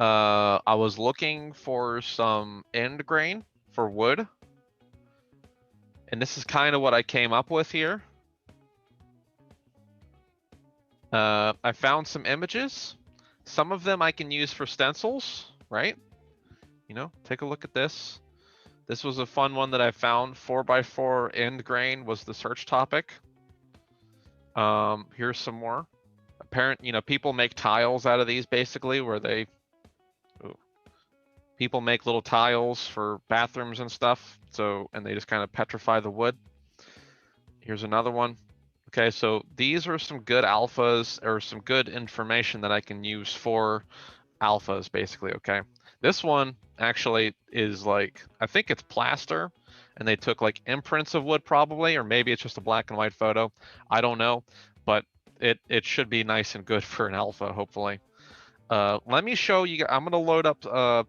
I was looking for some end grain for wood. And this is kind of what I came up with here. I found some images. Some of them I can use for stencils, right? You know, take a look at this. This was a fun one that I found. 4x4 end grain was the search topic. Here's some more. People make tiles out of these basically, where people make little tiles for bathrooms and stuff. And they just kind of petrify the wood. Here's another one. Okay, so these are some good alphas or some good information that I can use for alphas basically, okay? This one actually is like, I think it's plaster and they took like imprints of wood probably, or maybe it's just a black and white photo. I don't know, but it should be nice and good for an alpha, hopefully. Let me show you, I'm gonna load up a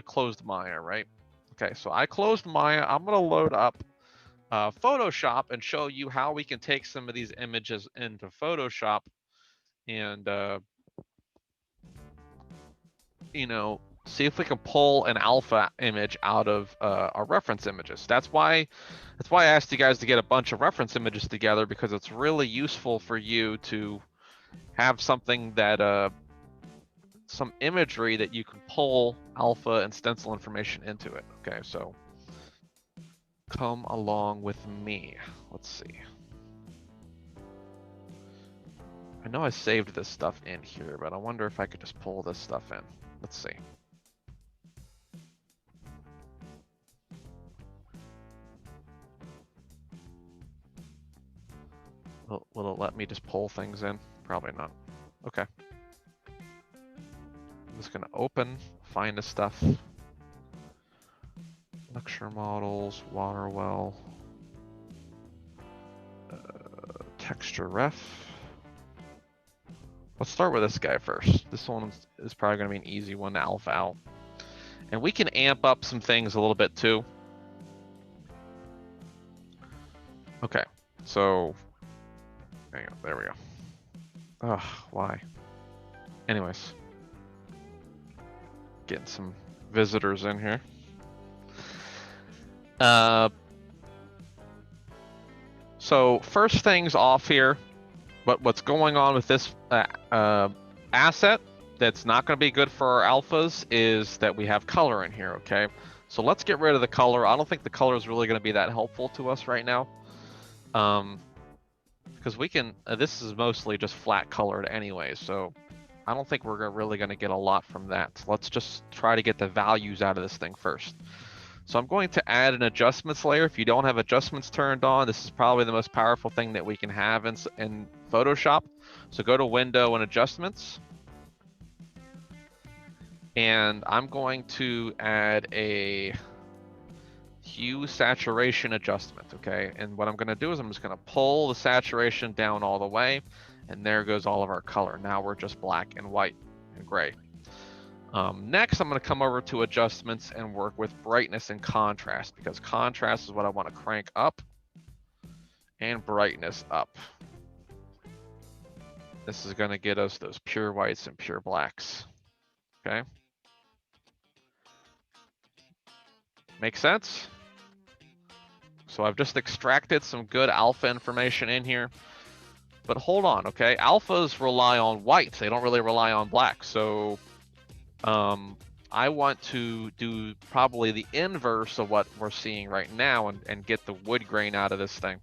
closed Maya, right? Okay, so I closed Maya, I'm gonna load up Photoshop and show you how we can take some of these images into Photoshop and see if we can pull an alpha image out of our reference images. That's why I asked you guys to get a bunch of reference images together, because it's really useful for you to have something that some imagery that you can pull alpha and stencil information into it. Okay, so come along with me. Let's see. I know I saved this stuff in here, but I wonder if I could just pull this stuff in. Let's see. Will it let me just pull things in? Probably not. Okay. I'm just gonna find the stuff. Lecture models, water well, texture ref. Let's start with this guy first. This one is probably gonna be an easy one to alpha out. And we can amp up some things a little bit too. Okay, so hang on, there we go. Ugh, why? Anyways, getting some visitors in here. So first things off here, but what's going on with this asset that's not going to be good for our alphas is that we have color in here, okay? So let's get rid of the color. I don't think the color is really going to be that helpful to us right now. Because we can, this is mostly just flat colored anyway, so I don't think we're really going to get a lot from that. So let's just try to get the values out of this thing first. So I'm going to add an adjustments layer. If you don't have adjustments turned on, this is probably the most powerful thing that we can have in Photoshop. So go to Window and Adjustments. And I'm going to add a hue saturation adjustment, okay? And what I'm gonna do is I'm just gonna pull the saturation down all the way, and there goes all of our color. Now we're just black and white and gray. Next, I'm gonna come over to adjustments and work with brightness and contrast, because contrast is what I wanna crank up and brightness up. This is gonna get us those pure whites and pure blacks, okay? Make sense? So I've just extracted some good alpha information in here. But hold on, okay? Alphas rely on white. They don't really rely on black. So I want to do probably the inverse of what we're seeing right now and get the wood grain out of this thing.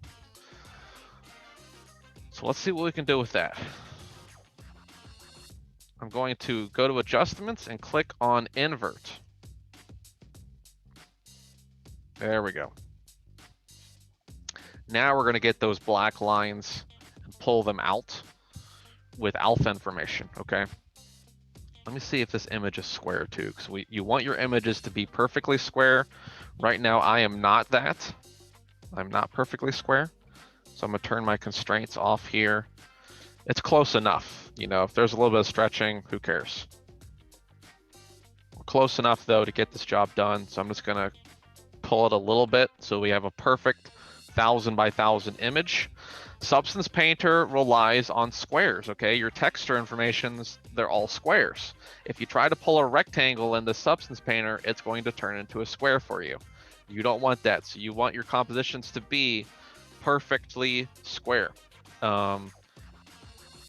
So let's see what we can do with that. I'm going to go to adjustments and click on invert. There we go. Now we're going to get those black lines and pull them out with alpha information, okay? Let me see if this image is square too, because you want your images to be perfectly square. Right now, I am not that. I'm not perfectly square. So I'm going to turn my constraints off here. It's close enough. You know, if there's a little bit of stretching, who cares? We're close enough, though, to get this job done. So I'm just going to pull it a little bit so we have a perfect 1,000 by 1,000 image. Substance Painter relies on squares, okay? Your texture informations, they're all squares. If you try to pull a rectangle in the Substance Painter, it's going to turn into a square for you. You don't want that, so you want your compositions to be perfectly square.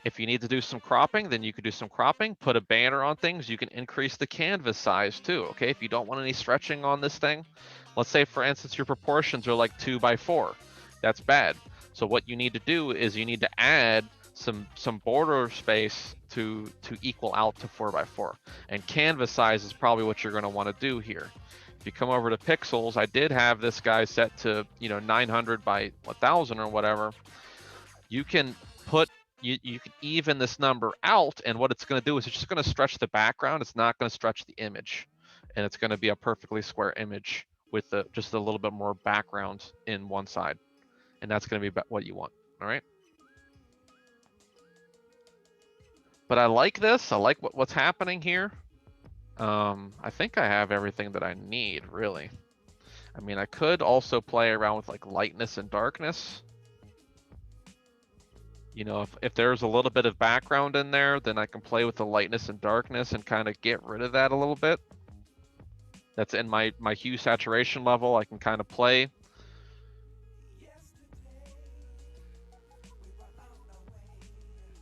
If you need to do some cropping, then you could do some cropping, put a banner on things. You can increase the canvas size too, okay? If you don't want any stretching on this thing, let's say for instance, your proportions are like 2 by 4. That's bad. So what you need to do is you need to add some border space to equal out to 4 by 4. And canvas size is probably what you're gonna wanna do here. If you come over to pixels, I did have this guy set to, 900 by 1,000 or whatever. You can put you can even this number out, and what it's going to do is it's just going to stretch the background. It's not going to stretch the image, and it's going to be a perfectly square image with just a little bit more background in one side, and that's going to be what you want. All right. But I like this. I like what's happening here. I think I have everything that I need, really. I mean, I could also play around with like lightness and darkness. If there's a little bit of background in there, then I can play with the lightness and darkness and kind of get rid of that a little bit. That's in my hue saturation level. I can kind of play.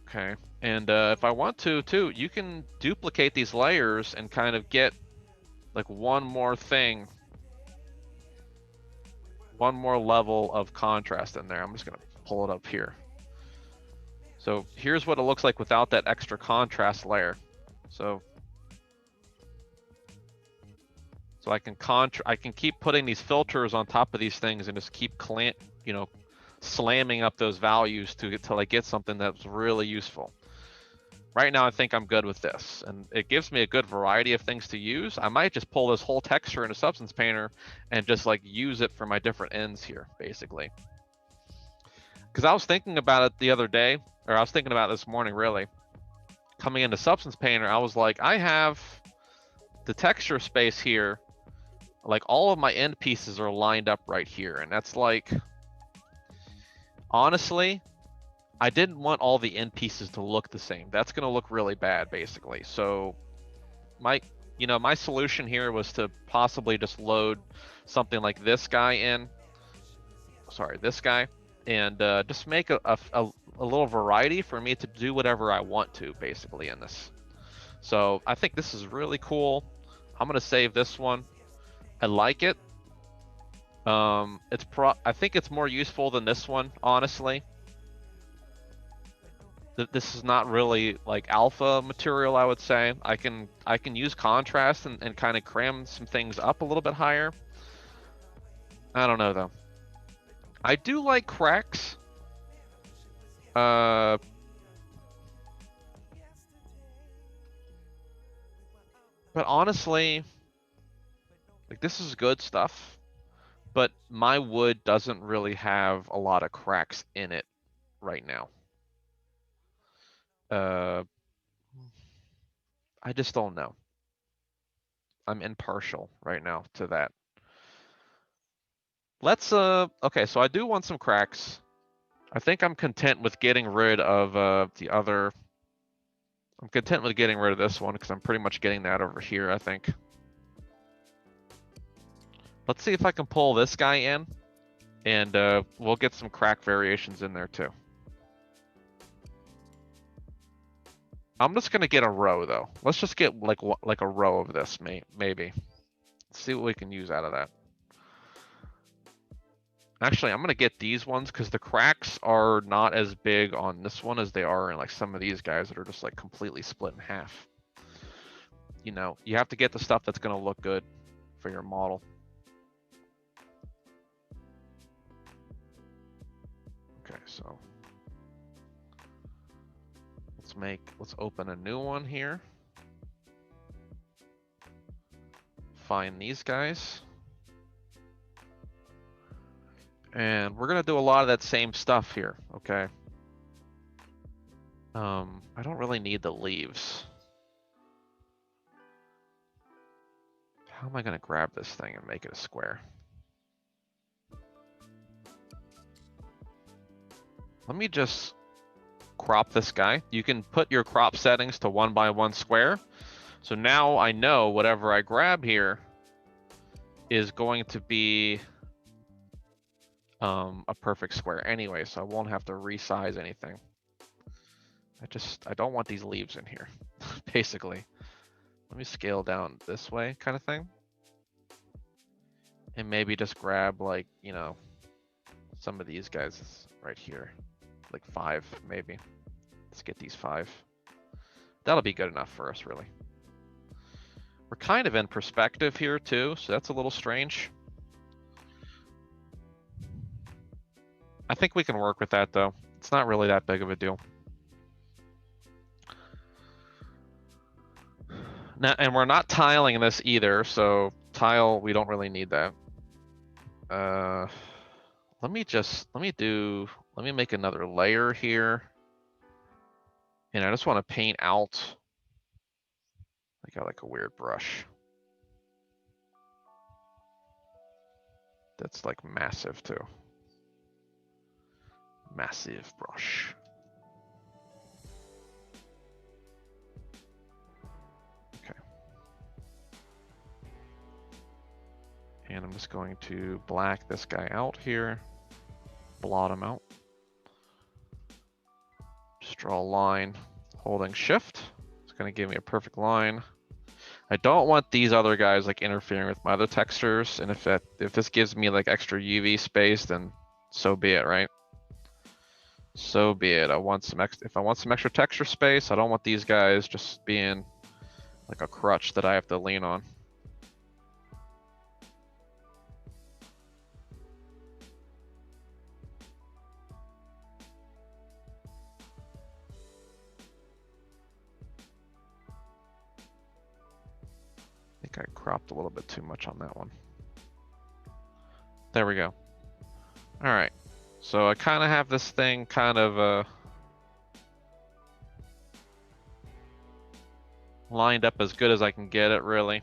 Okay, and if I want to too, you can duplicate these layers and kind of get like one more thing, one more level of contrast in there. I'm just gonna pull it up here. So here's what it looks like without that extra contrast layer. So I can keep putting these filters on top of these things and just keep slamming up those values till I get something that's really useful. Right now, I think I'm good with this, and it gives me a good variety of things to use. I might just pull this whole texture into Substance Painter and just like use it for my different ends here, basically. Because I was thinking about it the other day, or I was thinking about it this morning, really. Coming into Substance Painter, I was like, I have the texture space here. Like all of my end pieces are lined up right here, and that's like, honestly, I didn't want all the end pieces to look the same. That's gonna look really bad, basically. So my solution here was to possibly just load something like this guy in. Sorry, this guy, and just make a little variety for me to do whatever I want to, basically, in this. So I think this is really cool. I'm gonna save this one. I like it. I think it's more useful than this one, honestly. This is not really like alpha material, I would say. I can use contrast and kind of cram some things up a little bit higher. I don't know though. I do like cracks. But honestly, like this is good stuff, but my wood doesn't really have a lot of cracks in it right now. I just don't know. I'm impartial right now to that. Let's okay, so I do want some cracks. I think I'm content with getting rid of the other. I'm content with getting rid of this one because I'm pretty much getting that over here, I think. Let's see if I can pull this guy in, and we'll get some crack variations in there too. I'm just gonna get a row though. Let's just get like a row of this, maybe. Let's see what we can use out of that. Actually, I'm gonna get these ones because the cracks are not as big on this one as they are in like some of these guys that are just like completely split in half. You have to get the stuff that's gonna look good for your model. Okay, so let's open a new one here. Find these guys. And we're gonna do a lot of that same stuff here, okay? I don't really need the leaves. How am I gonna grab this thing and make it a square? let me just crop this guy. You can put your crop settings to 1x1 square. So now I know whatever I grab here is going to be a perfect square anyway, so I won't have to resize anything. I don't want these leaves in here, basically. Let me scale down this way kind of thing. And maybe just grab like, you know, some of these guys right here, like 5 maybe. Let's get these 5. That'll be good enough for us, really. We're kind of in perspective here too, so that's a little strange. I think we can work with that though. It's not really that big of a deal. Now, and we're not tiling this either, so tile, we don't really need that. Let me make another layer here. And I just want to paint out. I got like a weird brush. That's like massive too. Massive brush. Okay. And I'm just going to black this guy out here. Blot him out. Just draw a line holding shift. It's going to give me a perfect line. I don't want these other guys like interfering with my other textures, and if this gives me like extra UV space, then so be it, right? So be it. If I want some extra texture space, I don't want these guys just being like a crutch that I have to lean on. I think I cropped a little bit too much on that one. There we go. All right. So I kind of have this thing kind of lined up as good as I can get it, really.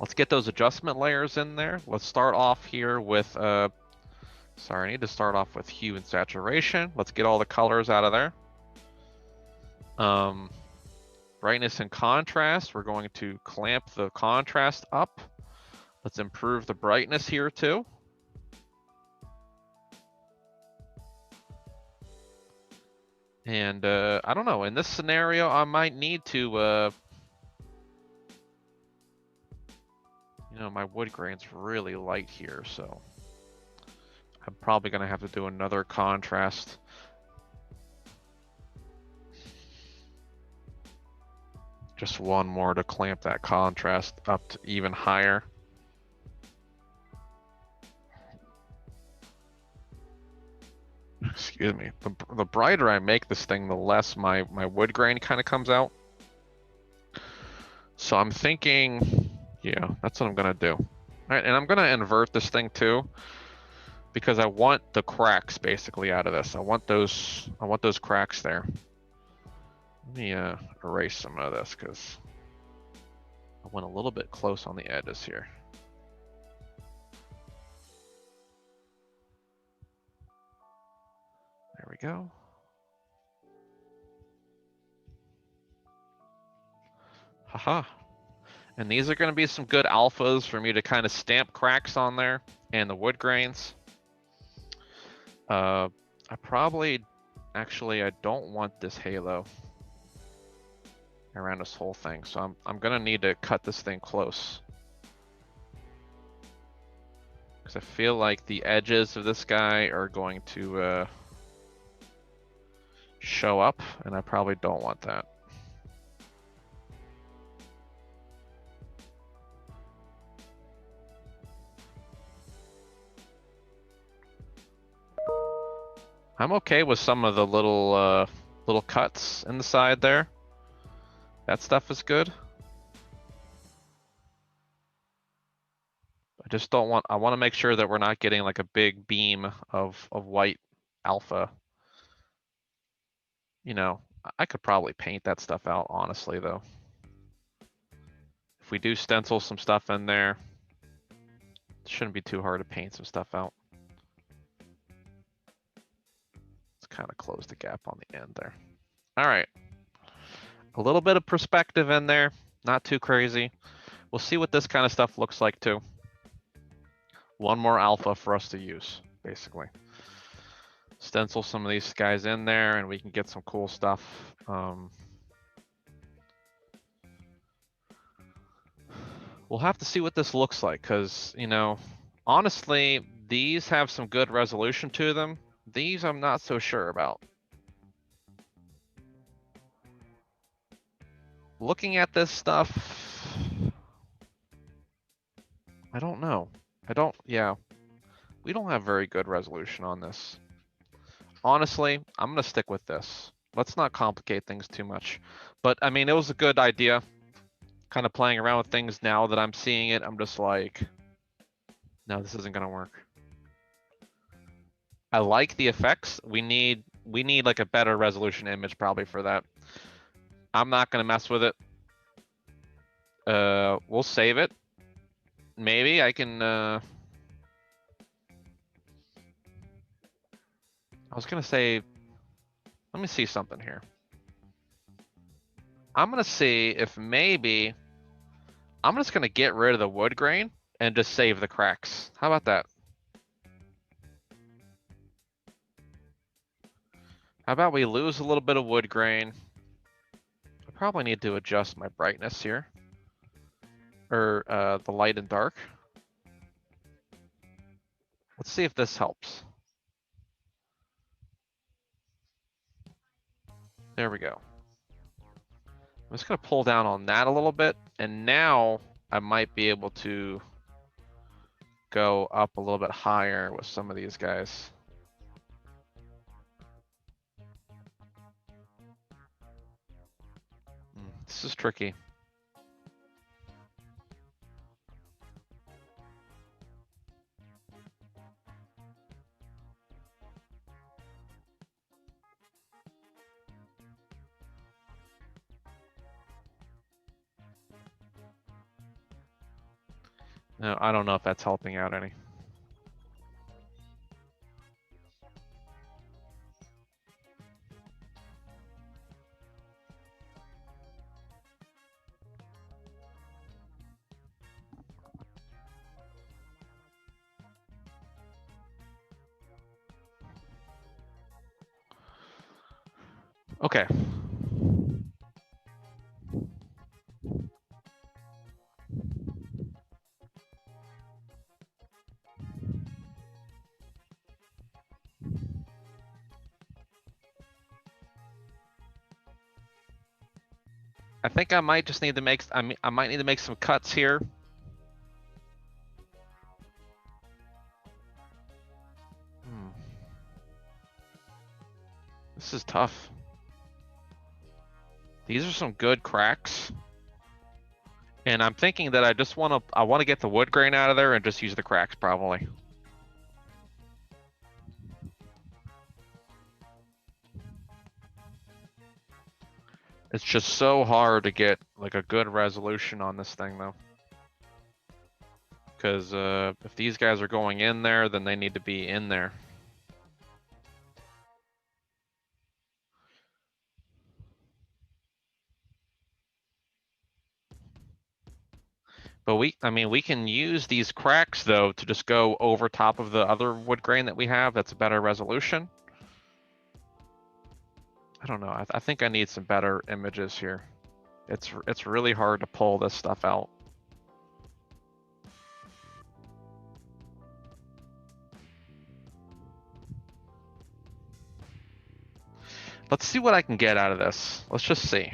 Let's get those adjustment layers in there. Let's start off here with, sorry, I need to start off with hue and saturation. Let's get all the colors out of there. Brightness and contrast, we're going to clamp the contrast up. Let's improve the brightness here too. And I don't know, in this scenario, I might need to, you know, my wood grain's really light here, so I'm probably gonna have to do another contrast. Just one more to clamp that contrast up to even higher. Excuse me. The brighter I make this thing, the less my wood grain kind of comes out. So I'm thinking, yeah, that's what I'm gonna do. All right, and I'm gonna invert this thing too, because I want the cracks basically out of this. I want those cracks there. Let me erase some of this because I went a little bit close on the edges here. There we go. Haha. And these are going to be some good alphas for me to kind of stamp cracks on there and the wood grains. I probably, actually, I don't want this halo around this whole thing. So I'm going to need to cut this thing close. Because I feel like the edges of this guy are going to show up, and I probably don't want that. I'm okay with some of the little cuts in the side there. That stuff is good. I just don't want, I want to make sure that we're not getting like a big beam of white alpha. You know, I could probably paint that stuff out, honestly, though. If we do stencil some stuff in there, it shouldn't be too hard to paint some stuff out. kind of close the gap on the end there. All right. A little bit of perspective in there, not too crazy. We'll see what this kind of stuff looks like too. One more alpha for us to use, basically. Stencil some of these guys in there and we can get some cool stuff. We'll have to see what this looks like because, you know, honestly, these have some good resolution to them. These I'm not so sure about. Looking at this stuff, I don't know. Yeah, we don't have very good resolution on this. Honestly, I'm gonna stick with this. Let's not complicate things too much. But I mean, it was a good idea. Kind of playing around with things now that I'm seeing it, I'm just like, no, this isn't gonna work. I like the effects. We need like a better resolution image probably for that. I'm not gonna mess with it. We'll save it. Maybe I can, I was gonna say, let me see something here. I'm gonna see if maybe, I'm just gonna get rid of the wood grain and just save the cracks. How about that? How about we lose a little bit of wood grain? I probably need to adjust my brightness here. Or the light and dark. Let's see if this helps. There we go. I'm just gonna pull down on that a little bit, and now I might be able to go up a little bit higher with some of these guys. This is tricky. No, I don't know if that's helping out any. Okay. I think I might just need to make, I might need to make some cuts here. This is tough. These are some good cracks. And I'm thinking that I want to get the wood grain out of there and just use the cracks probably. It's just so hard to get like a good resolution on this thing though. Because if these guys are going in there, then they need to be in there. But I mean, we can use these cracks though to just go over top of the other wood grain that we have. That's a better resolution. I don't know. I think I need some better images here. It's really hard to pull this stuff out. Let's see what I can get out of this. Let's just see.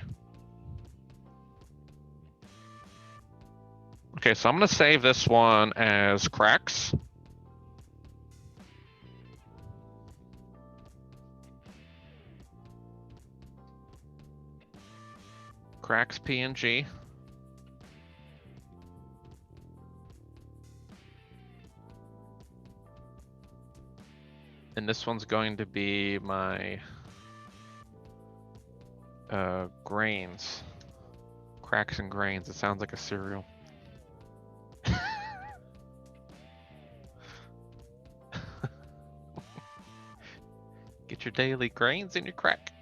Okay, so I'm gonna save this one as cracks. Cracks PNG. And this one's going to be my grains. Cracks and grains. It sounds like a cereal. Get your daily grains and your crack.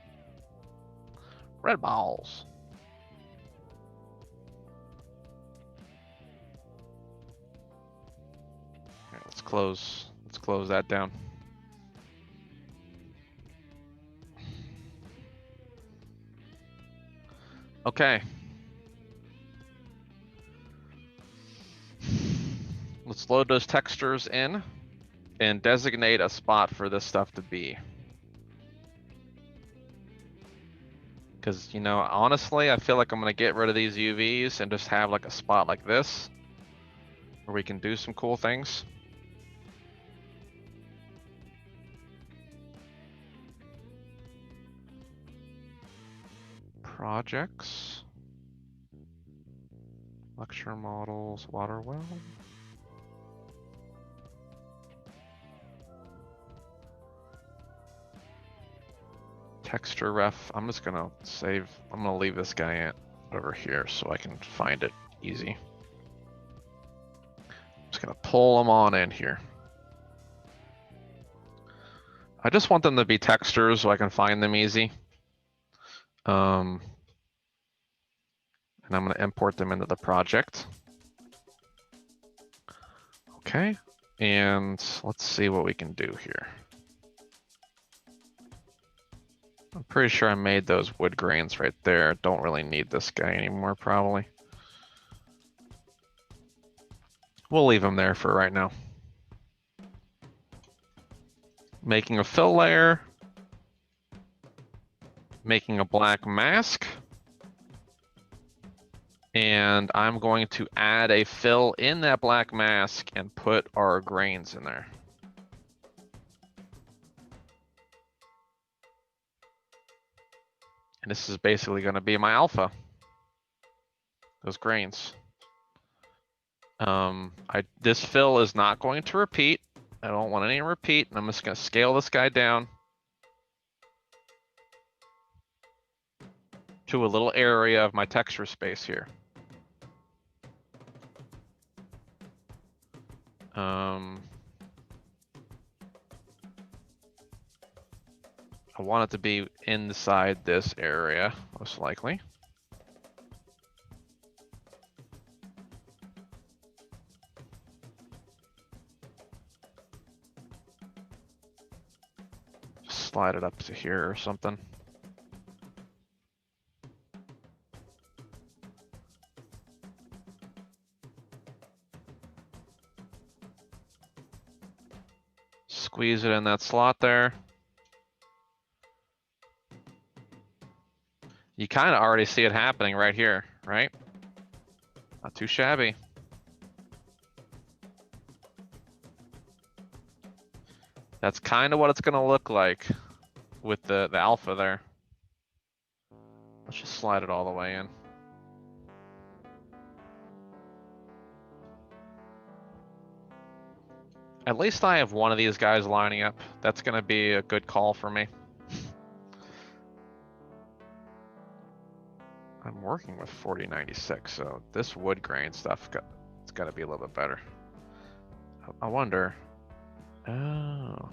Red balls. Right, let's close that down. Okay. Let's load those textures in and designate a spot for this stuff to be. Because, you know, honestly, I feel like I'm going to get rid of these UVs and just have like a spot like this where we can do some cool things. Projects. Lecture models, water well. Texture ref. I'm just gonna I'm gonna leave this guy over here so I can find it easy. I'm just gonna pull them on in here. I just want them to be textures so I can find them easy. And I'm gonna import them into the project. Okay, and let's see what we can do here. I'm pretty sure I made those wood grains right there. Don't really need this guy anymore, probably. We'll leave him there for right now. Making a fill layer. Making a black mask. And I'm going to add a fill in that black mask and put our grains in there. And this is basically going to be my alpha. Those grains. This fill is not going to repeat. I don't want any repeat. I'm just going to scale this guy down to a little area of my texture space here. I want it to be inside this area, most likely. Just slide it up to here or something. Squeeze it in that slot there. You kind of already see it happening right here, right? Not too shabby. That's kind of what it's gonna look like with the alpha there. Let's just slide it all the way in. At least I have one of these guys lining up. That's gonna be a good call for me. I'm working with 4096, so this wood grain stuff, it's gotta be a little bit better. I wonder. Oh.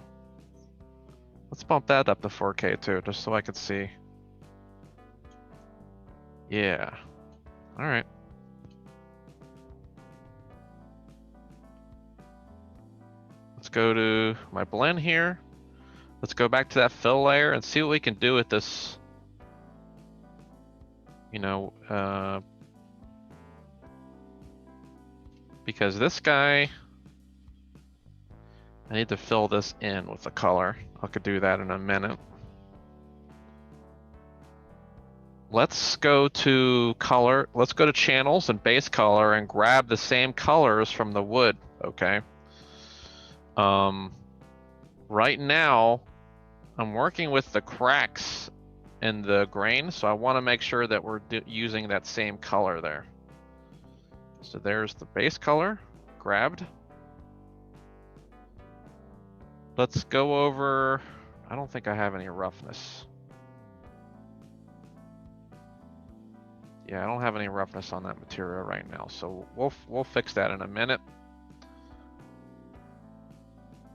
Let's bump that up to 4K too, just so I could see. Yeah. All right. Let's go to my blend here. Let's go back to that fill layer and see what we can do with this. You know, because this guy, I need to fill this in with the color. I could do that in a minute. Let's go to color. Let's go to channels and base color and grab the same colors from the wood. Okay. Right now, I'm working with the cracks in the grain, so I want to make sure that we're using that same color there. So there's the base color grabbed. Let's go over. I don't think I have any roughness. Yeah, I don't have any roughness on that material right now, so we'll fix that in a minute.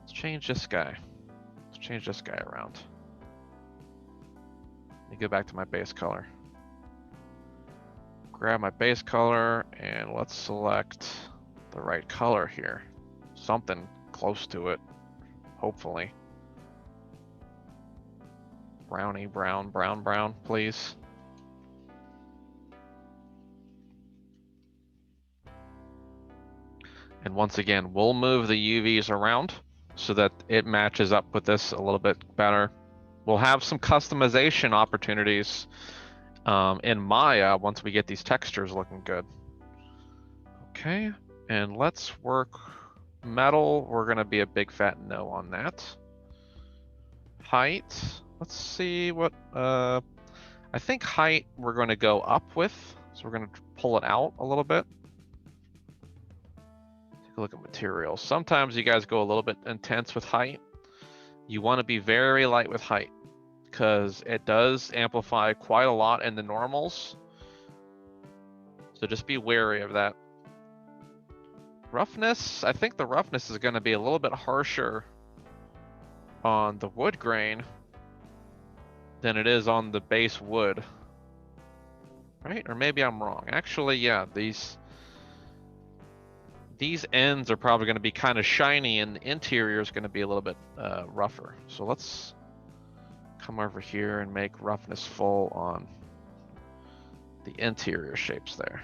Let's change this guy. Let's change this guy around. Let me go back to my base color. Grab my base color and let's select the right color here. Something close to it, hopefully. Brownie, brown, brown, brown, please. And once again, we'll move the UVs around so that it matches up with this a little bit better. We'll have some customization opportunities in Maya once we get these textures looking good. Okay, and let's work metal. We're gonna be a big fat no on that. Height, let's see what, I think height we're gonna go up with. So we're gonna pull it out a little bit. Take a look at materials. Sometimes you guys go a little bit intense with height. You wanna be very light with height because it does amplify quite a lot in the normals. So just be wary of that. Roughness, I think the roughness is going to be a little bit harsher on the wood grain than it is on the base wood. Right? Or maybe I'm wrong. Actually, yeah, these ends are probably going to be kind of shiny and the interior is going to be a little bit rougher. So let's come over here and make roughness full on the interior shapes there.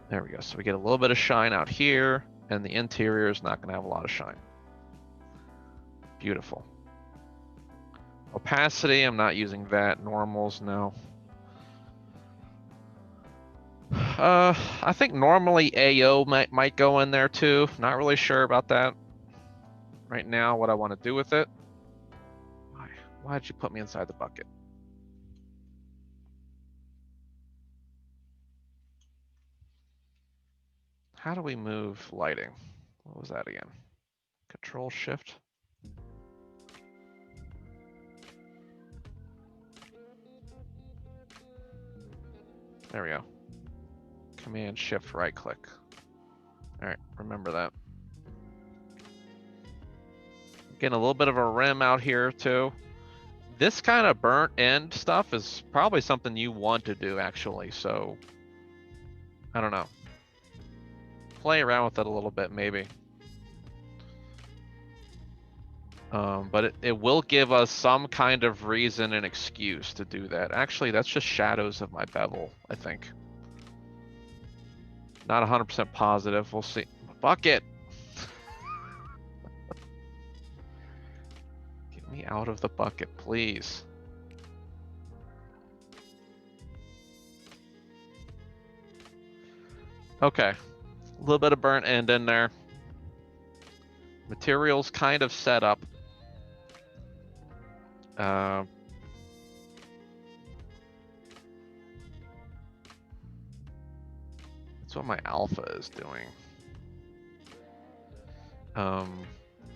There we go. So we get a little bit of shine out here, and the interior is not going to have a lot of shine. Beautiful. Opacity, I'm not using that. Normals, no. I think normally AO might go in there too. Not really sure about that right now, what I want to do with it. Why did you put me inside the bucket? How do we move lighting? What was that again? Control Shift. There we go. Command Shift right click. All right, remember that. Getting a little bit of a rim out here too. This kind of burnt end stuff is probably something you want to do actually, so I don't know. Play around with it a little bit maybe. But it will give us some kind of reason and excuse to do that. Actually, that's just shadows of my bevel, I think. Not 100% positive, we'll see. Bucket! Get me out of the bucket, please. Okay, a little bit of burnt end in there. Materials kind of set up. That's what my alpha is doing.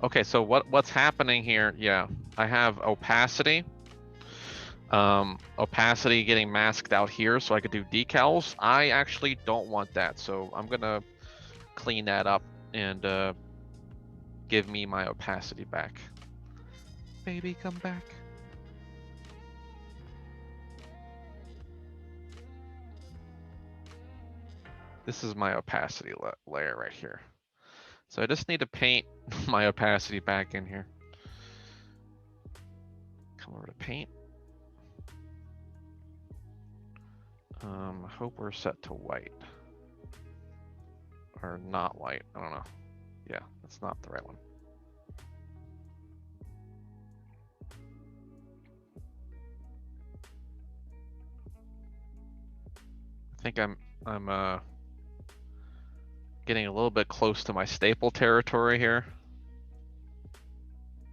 Okay, so what's happening here? Yeah, I have opacity. Opacity getting masked out here so I could do decals. I actually don't want that, so I'm gonna clean that up and give me my opacity back. Baby, come back. This is my opacity layer right here. So I just need to paint my opacity back in here. Come over to paint. I hope we're set to white. Or not white, I don't know. Yeah, that's not the right one. I think I'm getting a little bit close to my staple territory here.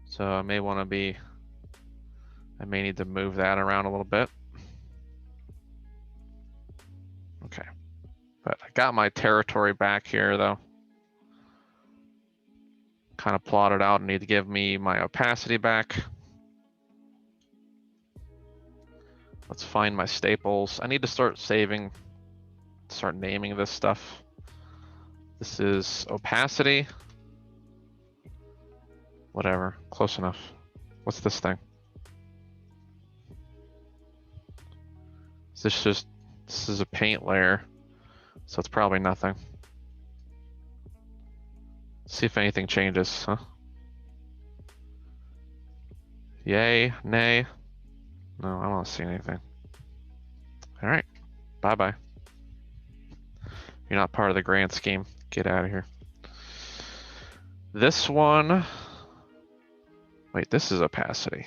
So I may want to be, I may need to move that around a little bit. Okay, but I got my territory back here though. Kind of plotted out and need to give me my opacity back. Let's find my staples. I need to start saving, start naming this stuff. This is opacity. Whatever, close enough. What's this thing? This is a paint layer, so it's probably nothing. See if anything changes, huh? Yay, nay. No, I don't see anything. All right, bye-bye. You're not part of the grand scheme. Get out of here. This one, wait, this is opacity.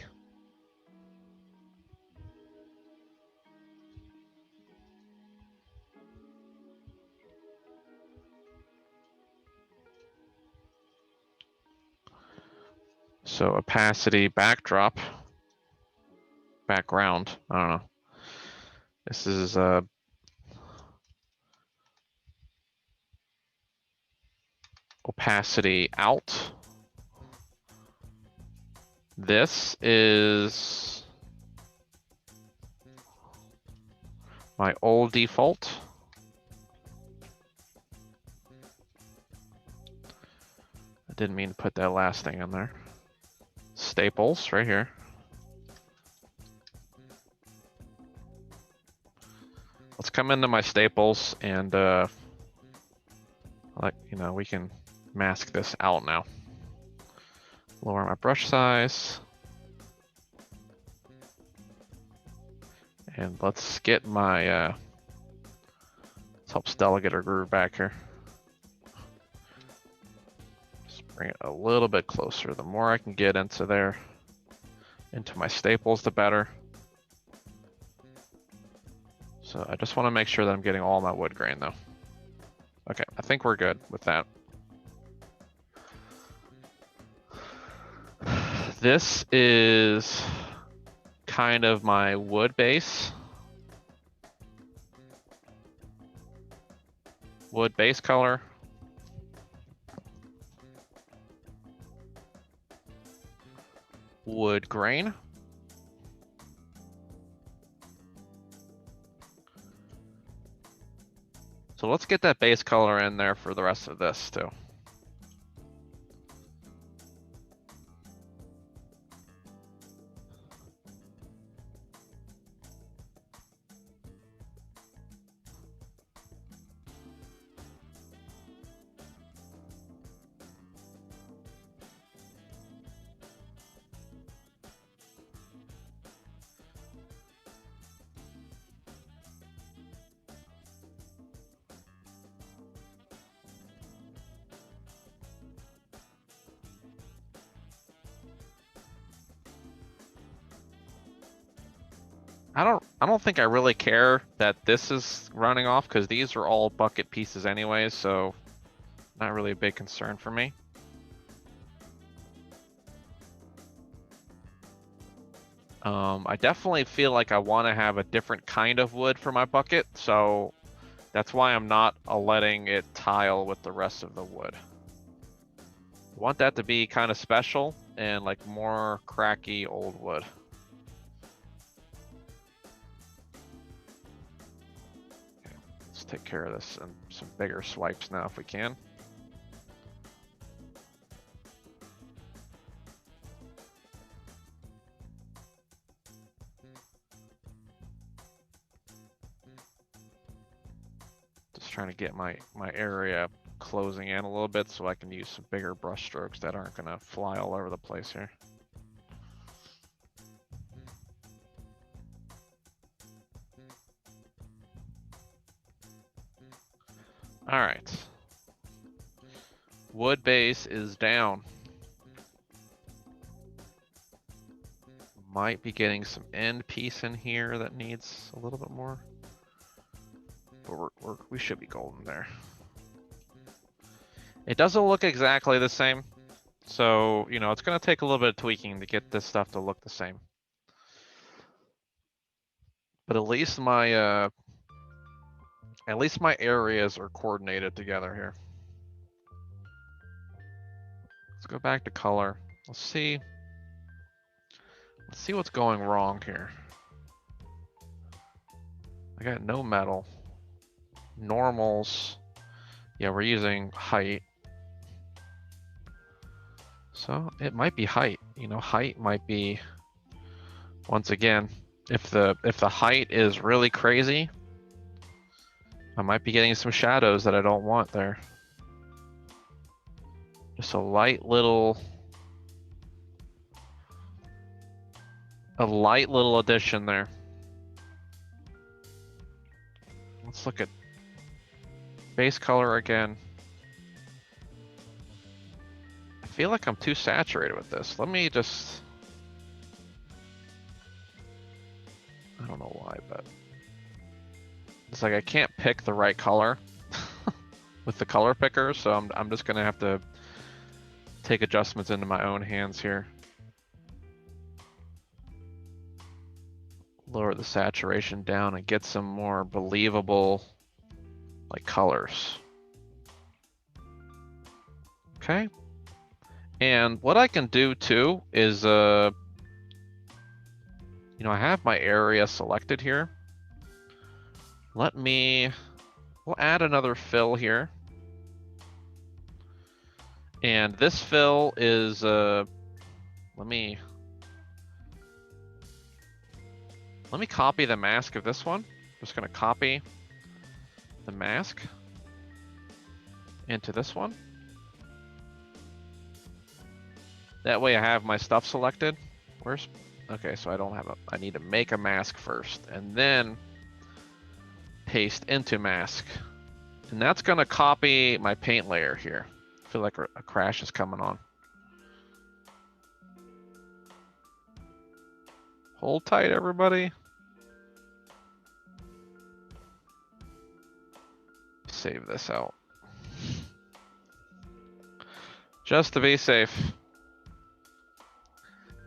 So opacity backdrop, background, I don't know. This is opacity out. This is my old default. I didn't mean to put that last thing in there. Staples right here. Let's come into my staples and we can mask this out now. Lower my brush size. And let's get my let's help Stella get her groove back here. Just bring it a little bit closer. The more I can get into there, into my staples, the better. So I just want to make sure that I'm getting all my wood grain though. Okay, I think we're good with that. This is kind of my wood base. Wood base color. Wood grain. So let's get that base color in there for the rest of this too. I don't think I really care that this is running off because these are all bucket pieces anyways, so not really a big concern for me. I definitely feel like I want to have a different kind of wood for my bucket, so that's why I'm not letting it tile with the rest of the wood. I want that to be kind of special and like more cracky old wood. Okay, let's take care of this and some bigger swipes now if we can. Trying to get my area closing in a little bit so I can use some bigger brush strokes that aren't going to fly all over the place here. All right. Wood base is down. Might be getting some end piece in here that needs a little bit more. But we should be golden there. It doesn't look exactly the same. So, you know, it's going to take a little bit of tweaking to get this stuff to look the same. But at least my areas are coordinated together here. Let's go back to color. Let's see what's going wrong here. I got no metal. Normals. Yeah, we're using height. So it might be height. You know, height might be, once again, If the height is really crazy, I might be getting some shadows that I don't want there. Just a light little addition there. Let's look at base color again. I feel like I'm too saturated with this. Let me just... I don't know why, but... It's like I can't pick the right color with the color picker, so I'm just gonna have to take adjustments into my own hands here. Lower the saturation down and get some more believable like colors. Okay. And what I can do too is, you know, I have my area selected here. We'll add another fill here. And this fill is, let me copy the mask of this one. Just gonna copy the mask into this one. That way I have my stuff selected. Okay, so I don't have I need to make a mask first and then paste into mask. And that's gonna copy my paint layer here. I feel like a crash is coming on. Hold tight, everybody. Save this out. Just to be safe.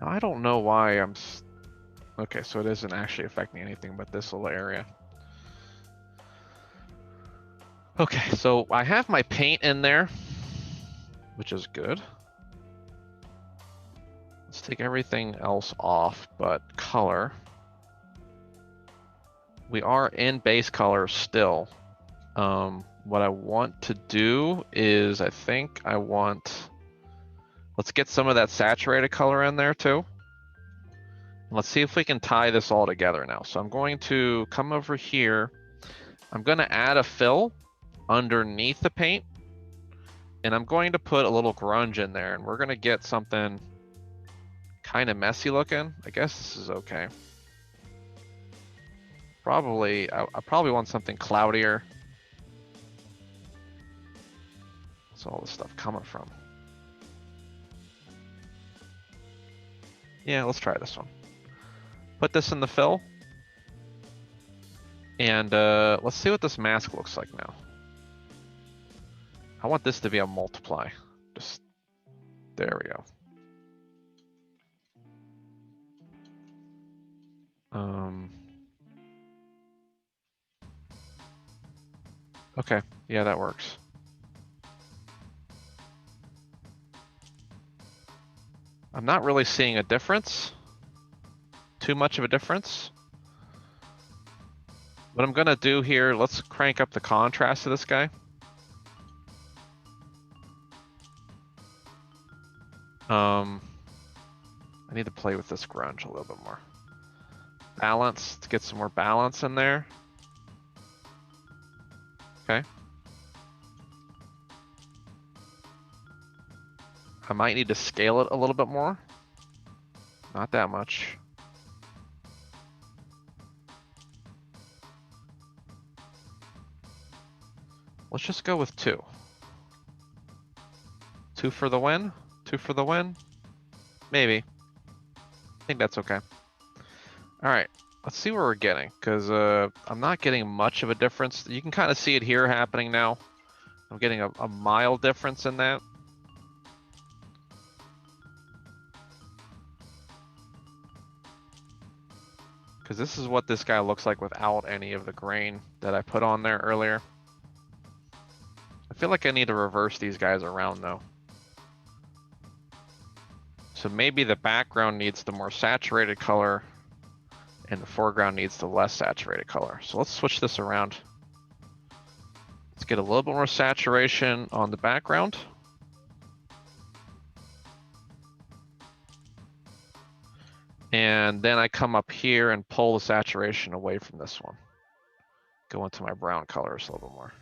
Now, I don't know why okay, so it isn't actually affecting anything but this little area. Okay, so I have my paint in there, which is good. Let's take everything else off but color. We are in base color still. What I want to do is let's get some of that saturated color in there too. And let's see if we can tie this all together now. So I'm going to come over here. I'm going to add a fill underneath the paint. And I'm going to put a little grunge in there. And we're going to get something kind of messy looking. I guess this is okay. I probably want something cloudier. What's all this stuff coming from? Yeah, let's try this one. Put this in the fill. And let's see what this mask looks like now. I want this to be a multiply. Just, there we go. Okay, yeah, that works. I'm not really seeing a difference. Too much of a difference. What I'm gonna do here, let's crank up the contrast of this guy. I need to play with this grunge a little bit more. Balance, to get some more balance in there. Okay. I might need to scale it a little bit more. Not that much. Let's just go with 2. 2 for the win? 2 for the win? Maybe. I think that's okay. All right, let's see what we're getting, because I'm not getting much of a difference. You can kind of see it here happening now. I'm getting a mild difference in that. Because this is what this guy looks like without any of the grain that I put on there earlier. I feel like I need to reverse these guys around though. So maybe the background needs the more saturated color and the foreground needs the less saturated color. So let's switch this around. Let's get a little bit more saturation on the background. And then I come up here and pull the saturation away from this one. Go into my brown colors a little bit more.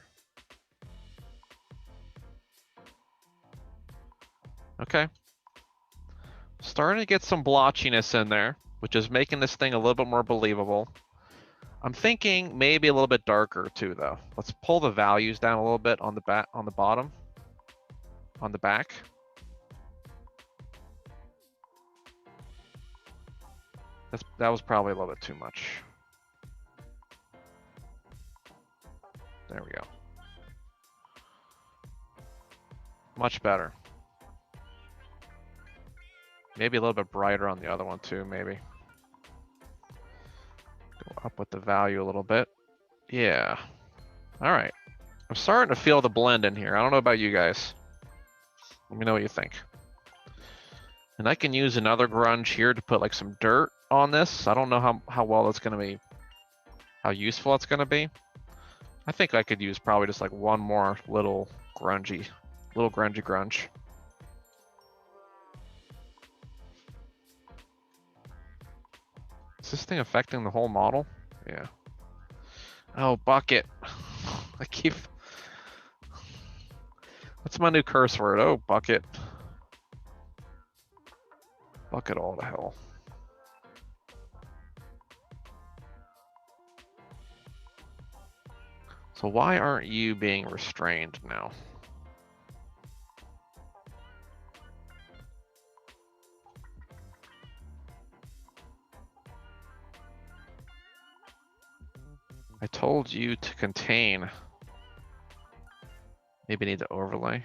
Okay. Starting to get some blotchiness in there, which is making this thing a little bit more believable. I'm thinking maybe a little bit darker too, though. Let's pull the values down a little bit on the back, on the bottom, on the back. That was probably a little bit too much. There we go. Much better. Maybe a little bit brighter on the other one too, maybe. Go up with the value a little bit. Yeah. All right. I'm starting to feel the blend in here. I don't know about you guys. Let me know what you think. And I can use another grunge here to put like some dirt on this. I don't know how well that's gonna be, how useful it's gonna be. I think I could use probably just like one more little grungy grunge. Is this thing affecting the whole model? Yeah. Oh, bucket. I keep... What's my new curse word? Oh, bucket. Bucket all to hell. So why aren't you being restrained now? I told you to contain. Maybe need to overlay.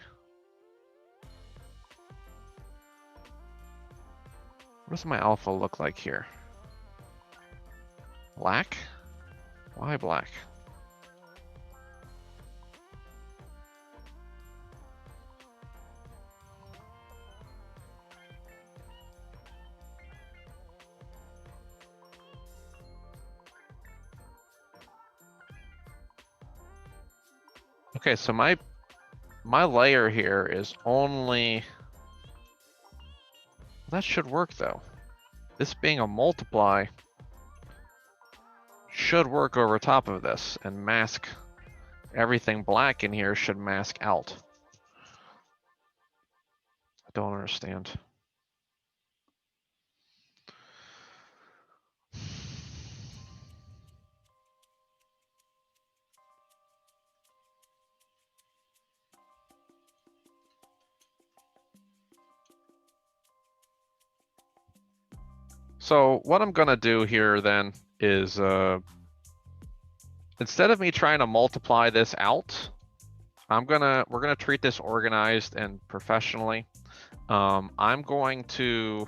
What does my alpha look like here? Black? Why black? Okay, so my layer here is only... That should work though. This being a multiply should work over top of this and mask everything black in here should mask out. I don't understand. So what I'm gonna do here then is instead of me trying to multiply this out, we're gonna treat this organized and professionally. I'm going to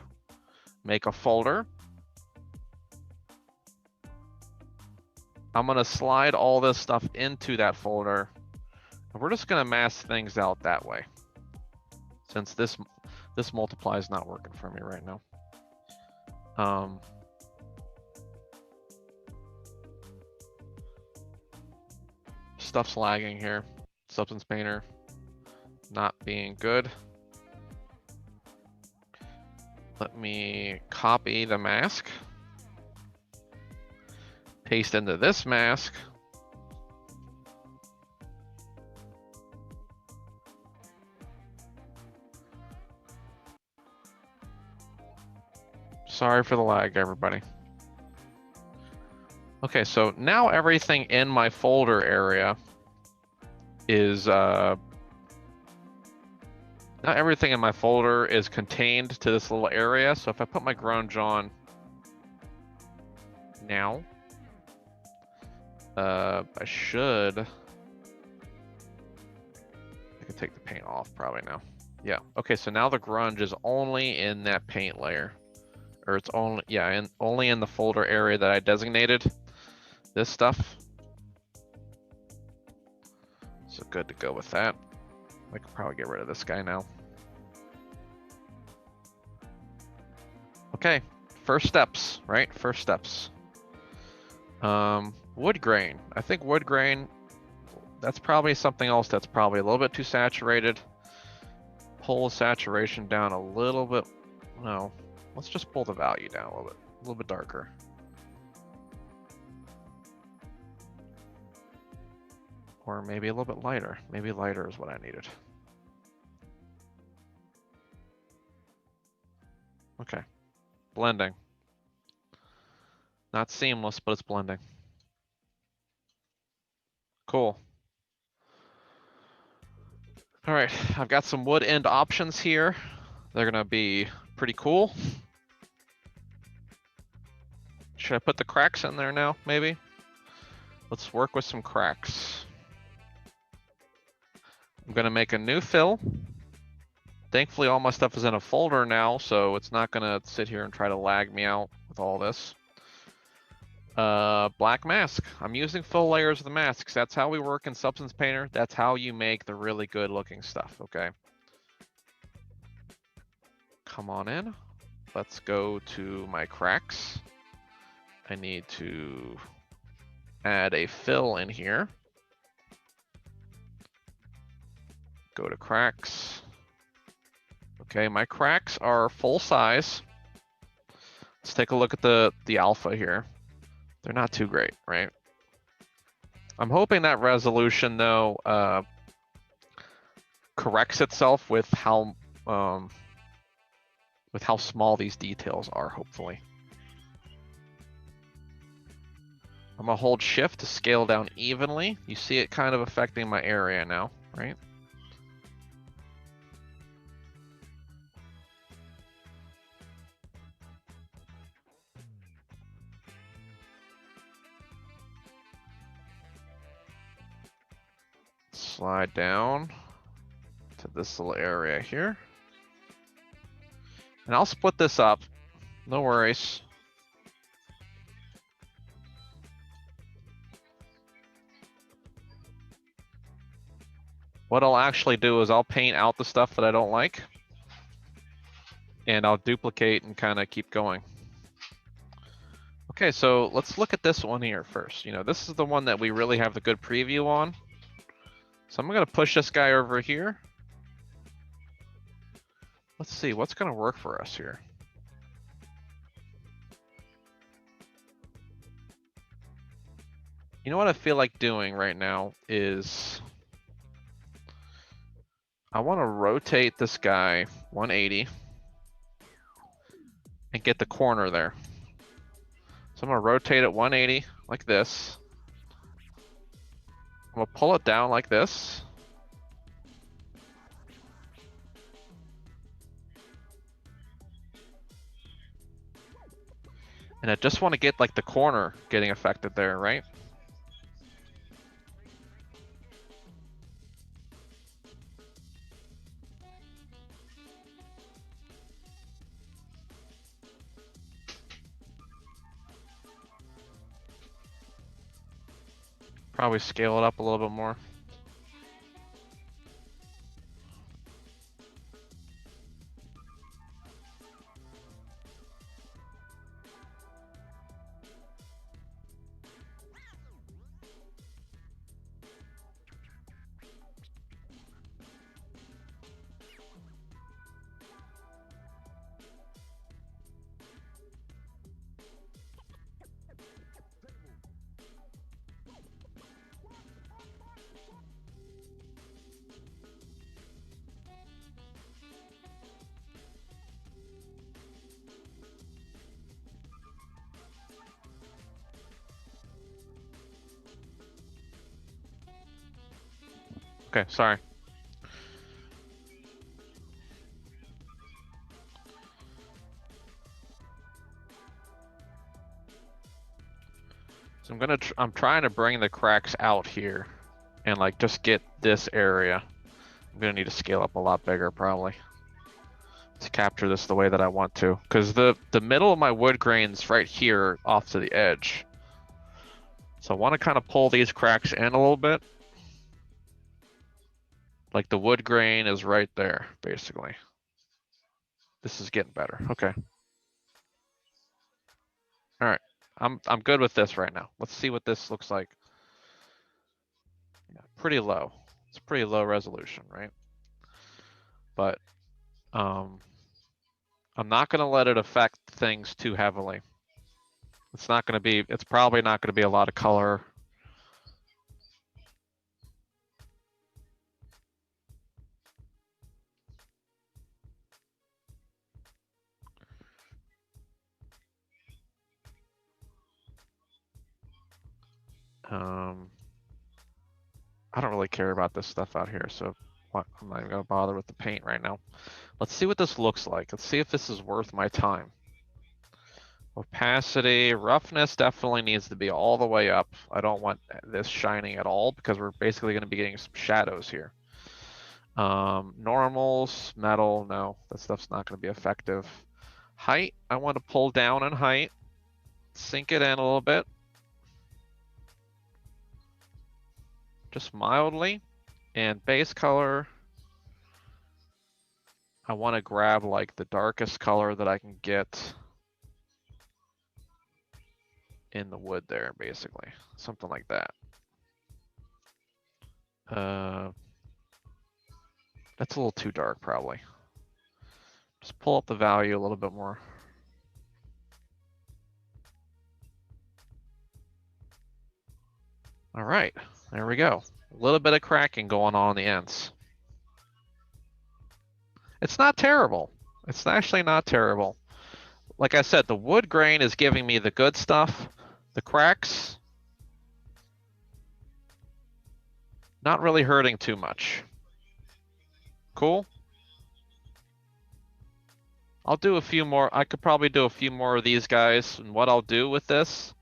make a folder. I'm gonna slide all this stuff into that folder. And we're just gonna mask things out that way. Since this multiply is not working for me right now. Stuff's lagging here. Substance painter not being good. Let me copy the mask. Paste into this mask. Sorry for the lag, everybody. Okay, so now everything in my folder area is now everything in my folder is contained to this little area. So if I put my grunge on now, I can take the paint off probably now. Yeah, okay, so now the grunge is only in that paint layer. Or it's only, yeah, only in the folder area that I designated. This stuff. So good to go with that. I could probably get rid of this guy now. Okay, first steps, right? First steps. Wood grain. I think wood grain, that's probably something else that's probably a little bit too saturated. Pull the saturation down a little bit. No, let's just pull the value down a little bit. little bit darker. Or maybe a little bit lighter. Maybe lighter is what I needed. Okay, blending. Not seamless, but it's blending. Cool. All right, I've got some wood end options here. They're gonna be pretty cool. Should I put the cracks in there now, maybe? Let's work with some cracks. I'm gonna make a new fill. Thankfully, all my stuff is in a folder now, so it's not gonna sit here and try to lag me out with all this. Black mask. I'm using full layers of the masks. That's how we work in Substance Painter. That's how you make the really good looking stuff, okay? Come on in. Let's go to my cracks. I need to add a fill in here. Go to cracks. Okay, my cracks are full size. Let's take a look at the alpha here. They're not too great, right? I'm hoping that resolution though corrects itself with how small these details are, hopefully. I'm gonna hold shift to scale down evenly. You see it kind of affecting my area now, right? Slide down to this little area here. And I'll split this up, no worries. What I'll actually do is I'll paint out the stuff that I don't like, and I'll duplicate and kind of keep going. Okay, so let's look at this one here first. You know, this is the one that we really have the good preview on. So I'm gonna push this guy over here. Let's see, what's gonna work for us here? You know what I feel like doing right now is I want to rotate this guy 180 and get the corner there. So I'm gonna rotate it 180 like this. I'm gonna pull it down like this. And I just want to get like the corner getting affected there, right? Probably scale it up a little bit more. Okay, sorry. So I'm trying to bring the cracks out here and like just get this area. I'm gonna need to scale up a lot bigger probably to capture this the way that I want to, because the middle of my wood grain's right here off to the edge. So I want to kind of pull these cracks in a little bit. Like the wood grain is right there, basically. This is getting better. Okay. All right. I'm good with this right now. Let's see what this looks like. Yeah, pretty low. It's pretty low resolution, right? But I'm not gonna let it affect things too heavily. It's not going to be, it's probably not going to be a lot of color. I don't really care about this stuff out here, so I'm not even gonna bother with the paint right now. Let's see what this looks like. Let's see if this is worth my time. Opacity, roughness definitely needs to be all the way up. I don't want this shining at all because we're basically gonna be getting some shadows here. Normals, metal, no, that stuff's not gonna be effective. Height, I want to pull down on height, sink it in a little bit. Just mildly. And base color, I want to grab like the darkest color that I can get in the wood there, basically. Something like that. That's a little too dark, probably. Just pull up the value a little bit more. All right, there we go. A little bit of cracking going on the ends. It's not terrible. It's actually not terrible. Like I said, the wood grain is giving me the good stuff. The cracks, not really hurting too much. Cool. I'll do a few more. I could probably do a few more of these guys. And what I'll do with this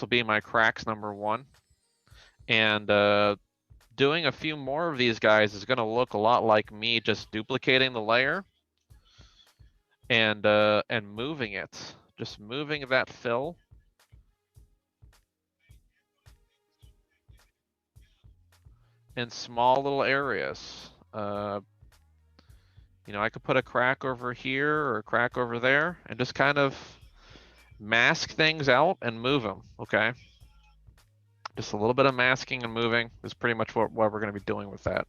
will be my cracks number 1. And doing a few more of these guys is going to look a lot like me just duplicating the layer and moving it. Just moving that fill. In small little areas. You know, I could put a crack over here or a crack over there and just kind of mask things out and move them, okay? Just a little bit of masking and moving is pretty much what we're going to be doing with that.